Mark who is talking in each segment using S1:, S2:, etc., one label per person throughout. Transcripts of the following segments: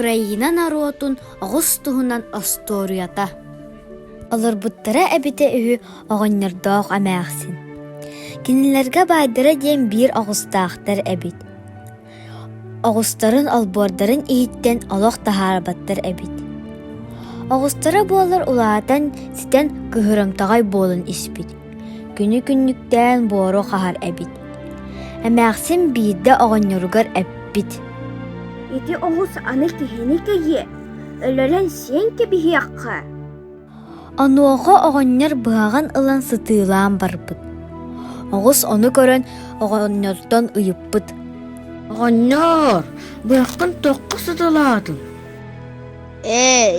S1: Украина народун оҕус туһунан осторуята. Олорбуттара эбите үһү оҕонньордоох амээхсин. Кинилэргэ байдара диэн биир оҕустаахтар эбит. Оҕустарын олбуордарын иһиттэн олох тахаарбаттар эбит. Оҕустара буолар улаатан ситэн кыһырымтаҕай буолун испит. Күнү күннүктээн буору хаһар эбит. Эмээхсин биирдэ оҕонньоругар эппит.
S2: Ити оҕус аны киһини кийи, өлөрөн сиэн кебиһиэххэ.
S1: Онуоҕо оҕонньор быһаҕан ылан сытыылаан барбыт. Оҕус ону көрөн оҕонньордон ыйыппыт.
S3: Оҕонньор, быаххын тоххо сытылаатын.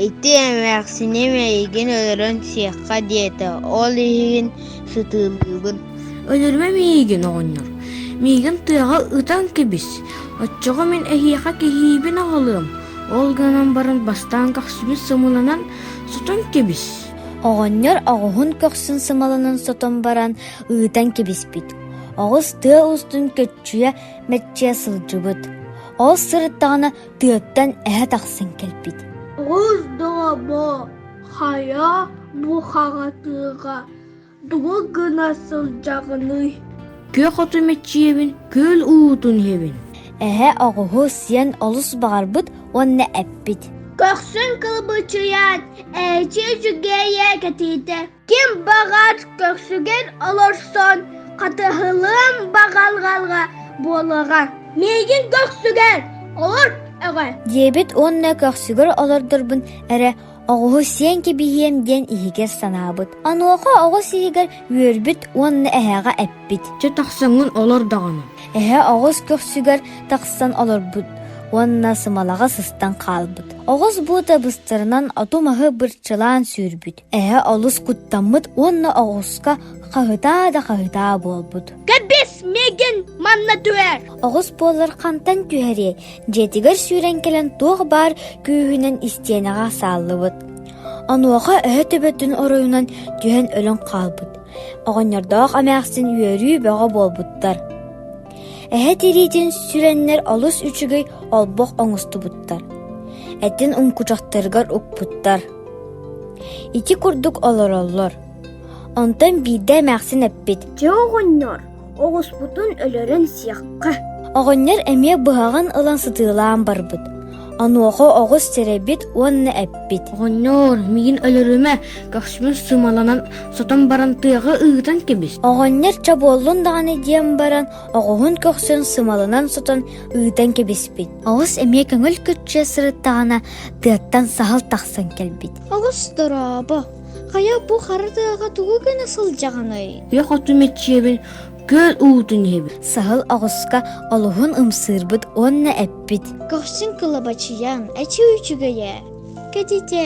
S4: Ити эмээхсини мэйигин өлөрөн сиэхха диэтэ, ол иһигин сытыылыыбын.
S3: Өлөрүмэ миигин оҕонньор. Миигин тыаҕа ытан кебис. Оччоҕо мен эһиэхэ киһиибин аҕалыам. Ол гынан баран бастаан кахсыбын сымыланан сутун кебис.
S1: Оҕонньор оҕуһун көхсүн сымаланан сотон баран ыытан кибиспит. Оҕус тыа устун көччүө мэтчиэ сылдьыбыт. Ол сырыттаҕына тыаттан эһэ тахсын кэлбит.
S2: Оҕус доҕобо, хая бу хаҕатыыҕа, дугу гына сылдьаҕыный.
S3: Кө хоту меччиэбин, көл уутун хебин.
S1: Эһэ оҕуһу сиэн олус баҕарбыт, уонна эппит.
S2: Көксүн кылбычыян, эчи жүгейе кетиите. Ким бағар көксүген олорсон, қатыһылым бағалғалға болыға. Мейгин көксүген олор эгэ.
S1: Диэбит уонна көхсүгөр олордорбун эрэ оҕуһу сиэн кибиһиэм диэн иһигэр санаабыт. Ануоха оҕус иһигэр үөрбүт уонна эһээҕэ эппит.
S3: Че тахсаңын олор дағаны.
S1: Эһэ оҕус көхсүгөр тахсан олорбут. Уонна сымалаҕа сыстан хаалбыт. Оҕус буута быстарынан отумаһы бырчылаан сүүрбүт. Эһэ олус куттаммыт уонна оҕуска хаһытаа буолбут.
S2: Кэбис мейгин манна түэр.
S1: Оҕус буолар хантан түһэрие, дьиэтигэр сүүрэн кэлэн туох баар күүһүнэн истиэнэҕэ сааллыбыт. Онуоха эһэ төбөтүн оройунан түһэн өлөн хаалбыт. Оҕонньордоох амээхсин үөрүү бөҕө буолбуттар. Эһэ тириитин сүрэннэр олус үчүгэй олбох оҥустубуттар. Этин уҥкучахтарыгар укпуттар. Ити курдук олороллор. Онтон биирдэ эмээхсин эппит.
S2: Че оҕонньор, оҕуспутун өлөрөн сиэххэ.
S1: Оҕонньор эмиэ быһаҕан ылан сытыылаан барбыт. Онуоҕо оҕус тэрэбит уонна эппит.
S3: Оҕонньор, миигин өлөрүмэ кахсыбын сымаланан сотон баран тыаҕа ыытан кебис.
S1: Оҕонньор чабуоллун даҕаны диэн баран оҕуһун көхсөн сымалынан сотон ыытан кэбиспит. Оҕус эмиэ көҥүл көччүө сырыттаҕына тыаттан саһал тахсан кэлбит.
S2: Оҕус дорообо, хая бу харатыаҕа тугу гына сылдьаҕыный.
S3: Кө хоту меччиэбин, көл уутун хебин.
S1: Саһыл оҕуска олуһун ымсыырбыт уонна эппит.
S2: Көксүн кылабачыян, эчи үчүгэйэ. Кэтите,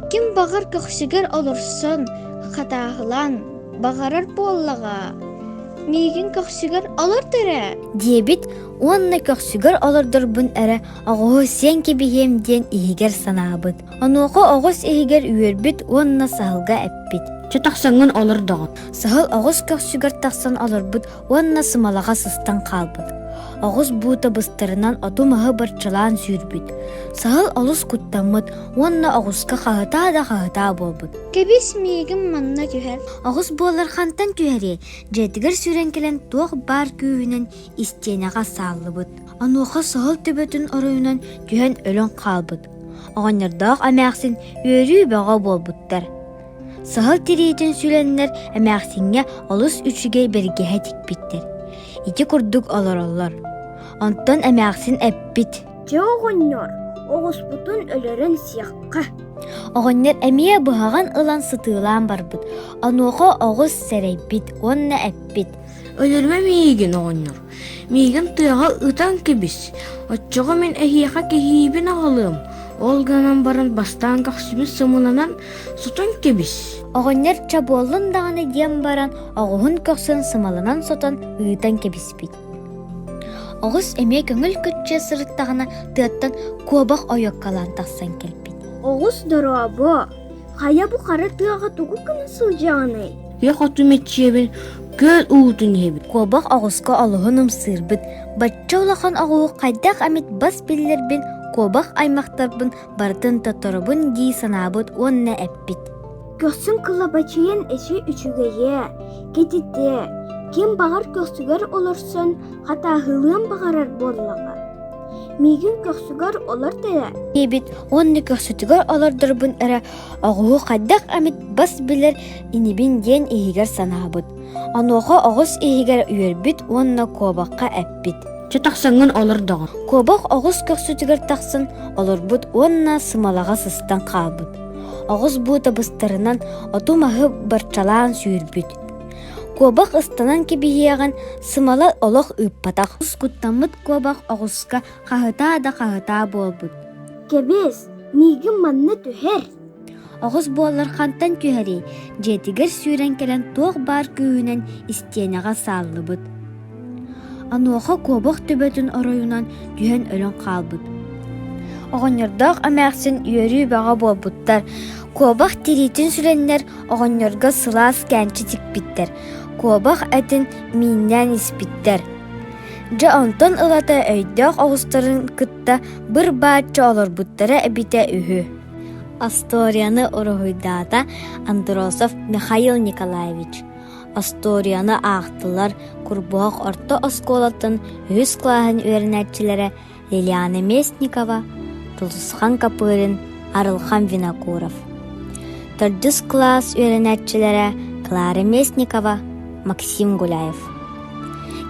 S2: ким бағар көксүгер олорсон, хатааһылан, бағарар буоллаҕа. Миигин көксүгер олор тэрэ.
S1: Диэбит уонна көхсүгөр олордорбун эрэ оҕуһу сиэн кибиһиэм диэн иһигэр санаабыт. Онуоҕо оҕус иһигэр үөрбүт уонна саһылга эппит.
S3: Че тахсаңын олор дағын.
S1: Саһыл оҕус көхсүгөр тахсан олорбут уонна сымалаҕа сыстан хаалбыт. Оҕус буута быстарынан отумаһы барчылаан сүүрбүт. Саһыл олус куттаммыт уонна оҕуска хаһытаа буолбут.
S2: Кебис миигин манна түһэр.
S1: Оҕус буолар хантан түһэрие, дьиэтигэр сүрэн кэлэн туох баар күүһүнэн истиэнэҕэ сааллыбыт. Онуоха саһыл төбөтүн оройунан түһэн өлөн хаалбыт. Оҕонньордоох амээхсин үөрүү бөҕө буолбуттар. Саһыл тириитин сүлэннэр эмээхсиҥҥэ олус үчүгэй бэргэһэ тикпиттэр. Ити курдук олороллор. Онтон эмээхсин эппит.
S2: Че оҕонньор, оҕуспутун өлөрөн сиэххэ.
S1: Оҕонньор эмиэ быһаҕан ылан сытыылаан барбыт. Онуоҕо оҕус сэрэйбит, уонна эппит.
S3: Өлөрүмэ миигин оҕонньор. Миигин тыаҕа ытан кебис. Оччоҕо мен эһиэхэ киһиибин аҕалыам. Ол гынан баран бастаан кахсыбын сымыланан сутун кебис.
S1: Оҕонньор чабуоллун даҕаны диэн баран оҕуһун көхсөн сымалынан сотон ыытан кэбиспит. Оҕус эмиэ көҥүл көччүө сырыттаҕына тыаттан куобах ойоккалаан тахсан кэлбит.
S2: Оҕус дорообо, хая бу харатыаҕа тугу гына сылдьаҕыный.
S3: Кө хоту меччиэбин, көл уутун хебин.
S1: Куобах оҕуска олуһун ымсыырбыт. Бачча улахан оҕуу хайдах амит бас биллербин кобах аймактарбын бартын тоторобун дии санаабыт уонна эппит.
S2: Көссүн кылабачыйын эши үчүгeye, кетите, ким багар көссүгөр олорсон, хатаахылыын багарар боллага. Мигин көссүгөр олар дэ.
S1: Ебит уонны көксүтүгөр олордорбун эре оҕуу хайдах амит бас билер инибин диэн иһигэр санаабыт. Онуоха оҕус иһигэр үөрбүт уонна кобахка эппит.
S3: Чатақсаңын олар дағы.
S1: Кобах оҕус көксүтүгөр тахсын олорбут уонна сымалаға сыстан хаабыт. Оҕус буута быстарынан отумаһы барчалаан сүүрбүт. Кобах ыстанан кибиһиэҕин сымала олох ыппатах. Куттаммыт кобах оҕуска хаһыта буолбут.
S2: Кебес, мигин манны түһэр.
S1: Оҕус буоллар хантан түһэри, дьиэтигэр сүүрэн кэлэн туох баар күүһүнэн истиэнэҕэ сааллыбыт. Ануоха кобах төбөтүн ороюнан түһэн өлөн хаалбыт. Оҕонньордоох эмээхсин үөрүү баҕа буолбуттар. Кобах тириитин сүрэннэр оҕонньорга сылаас кээнчи тикпиттэр. Кобах этин мииннээн испиттэр. Дьа онтон ылата өйдөөх оҕустарын кытта бір баачча олорбуттара эбите үһү. Асторияны уруһуйдаата Андросов Михаил Николаевич. Асторияны аахтылар Курбуах орто осколатын үс клааһын үөрэнэччилэре Лилиана Местникова, Тулусхан Капырин, Арылхан Винокуров. Төрдүс класс үөрэнэччилэре Клара Местникова, Максим Гуляев.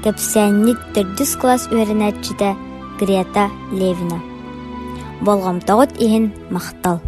S1: Кепсэнник төрдүс класс үөрэнэччите Грета Левина. Болгомтоҕут иһин махтал.